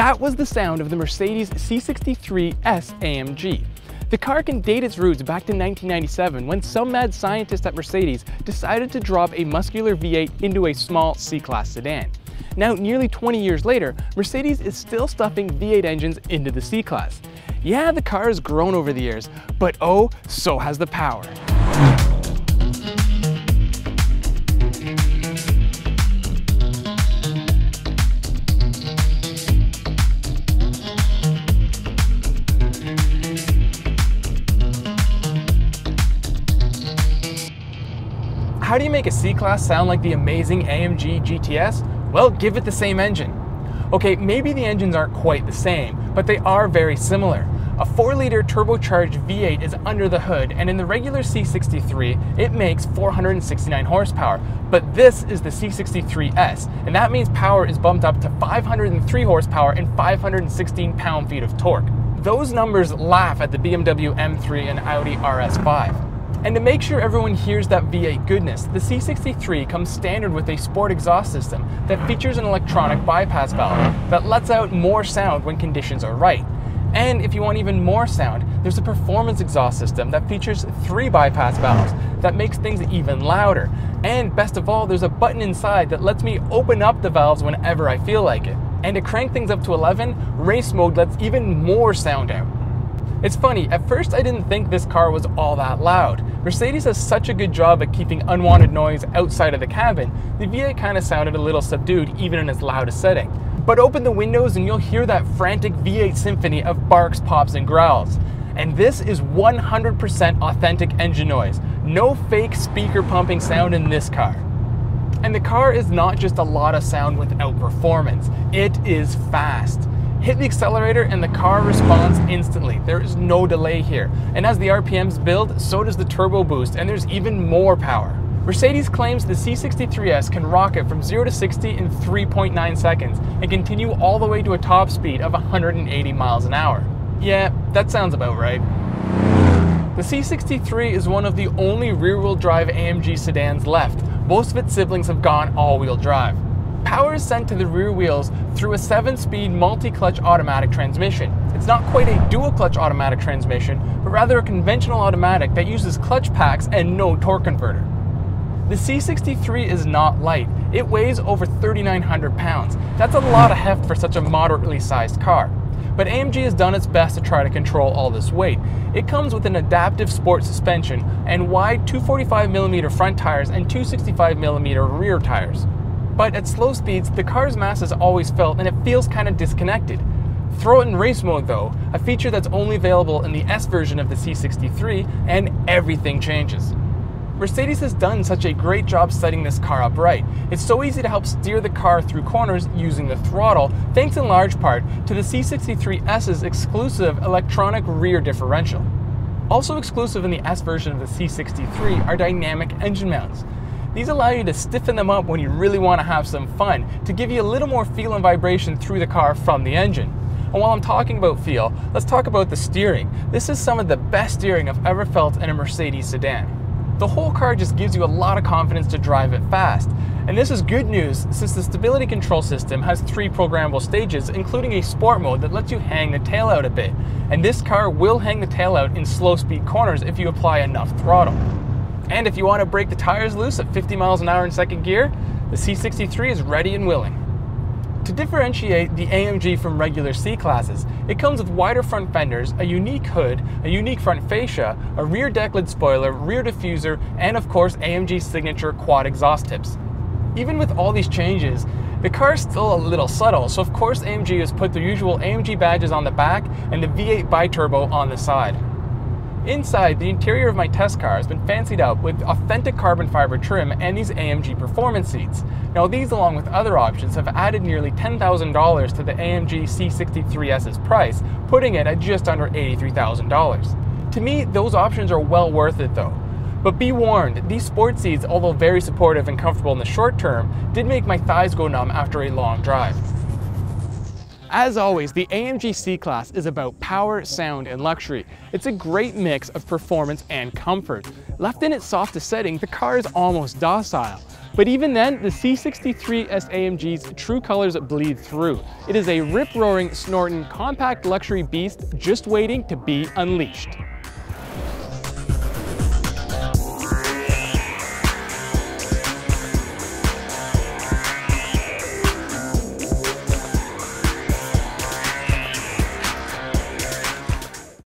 That was the sound of the Mercedes C63 S AMG. The car can date its roots back to 1997 when some mad scientist at Mercedes decided to drop a muscular V8 into a small C-Class sedan. Now, nearly 20 years later, Mercedes is still stuffing V8 engines into the C-Class. Yeah, the car has grown over the years, but oh, so has the power. How do you make a C-Class sound like the amazing AMG GTS? Well, give it the same engine. Okay, maybe the engines aren't quite the same, but they are very similar. A 4-liter turbocharged V8 is under the hood, and in the regular C63, it makes 469 horsepower. But this is the C63 S, and that means power is bumped up to 503 horsepower and 516 pound-feet of torque. Those numbers laugh at the BMW M3 and Audi RS5. And to make sure everyone hears that V8 goodness, the C63 comes standard with a sport exhaust system that features an electronic bypass valve that lets out more sound when conditions are right. And if you want even more sound, there's a performance exhaust system that features 3 bypass valves that makes things even louder. And best of all, there's a button inside that lets me open up the valves whenever I feel like it. And to crank things up to 11, race mode lets even more sound out. It's funny, at first I didn't think this car was all that loud. Mercedes does such a good job at keeping unwanted noise outside of the cabin, the V8 kind of sounded a little subdued even in its loudest setting. But open the windows and you'll hear that frantic V8 symphony of barks, pops, and growls. And this is 100% authentic engine noise. No fake speaker pumping sound in this car. And the car is not just a lot of sound without performance, it is fast. Hit the accelerator and the car responds instantly. There is no delay here. And as the RPMs build, so does the turbo boost, and there's even more power. Mercedes claims the C63S can rocket from 0 to 60 in 3.9 seconds and continue all the way to a top speed of 180 miles an hour. Yeah, that sounds about right. The C63 is one of the only rear-wheel drive AMG sedans left. Most of its siblings have gone all-wheel drive. Power is sent to the rear wheels through a 7-speed multi-clutch automatic transmission. It's not quite a dual-clutch automatic transmission, but rather a conventional automatic that uses clutch packs and no torque converter. The C63 is not light. It weighs over 3,900 pounds. That's a lot of heft for such a moderately sized car. But AMG has done its best to try to control all this weight. It comes with an adaptive sport suspension and wide 245mm front tires and 265mm rear tires. But at slow speeds, the car's mass is always felt and it feels kind of disconnected. Throw it in race mode though, a feature that's only available in the S version of the C63, and everything changes. Mercedes has done such a great job setting this car up right. It's so easy to help steer the car through corners using the throttle, thanks in large part to the C63S's exclusive electronic rear differential. Also exclusive in the S version of the C63 are dynamic engine mounts. These allow you to stiffen them up when you really want to have some fun, to give you a little more feel and vibration through the car from the engine. And while I'm talking about feel, let's talk about the steering. This is some of the best steering I've ever felt in a Mercedes sedan. The whole car just gives you a lot of confidence to drive it fast. And this is good news since the stability control system has 3 programmable stages, including a sport mode that lets you hang the tail out a bit. And this car will hang the tail out in slow speed corners if you apply enough throttle. And if you want to break the tires loose at 50 miles an hour in second gear, the C63 is ready and willing. To differentiate the AMG from regular C-Classes, it comes with wider front fenders, a unique hood, a unique front fascia, a rear deck lid spoiler, rear diffuser, and of course AMG's signature quad exhaust tips. Even with all these changes, the car is still a little subtle, so of course AMG has put the usual AMG badges on the back and the V8 bi-turbo on the side. Inside, the interior of my test car has been fancied up with authentic carbon fiber trim and these AMG performance seats. Now these, along with other options, have added nearly $10,000 to the AMG C63S's price, putting it at just under $83,000. To me, those options are well worth it though. But be warned, these sport seats, although very supportive and comfortable in the short term, did make my thighs go numb after a long drive. As always, the AMG C-Class is about power, sound, and luxury. It's a great mix of performance and comfort. Left in its softest setting, the car is almost docile. But even then, the C63 S AMG's true colors bleed through. It is a rip-roaring, snorting, compact luxury beast just waiting to be unleashed.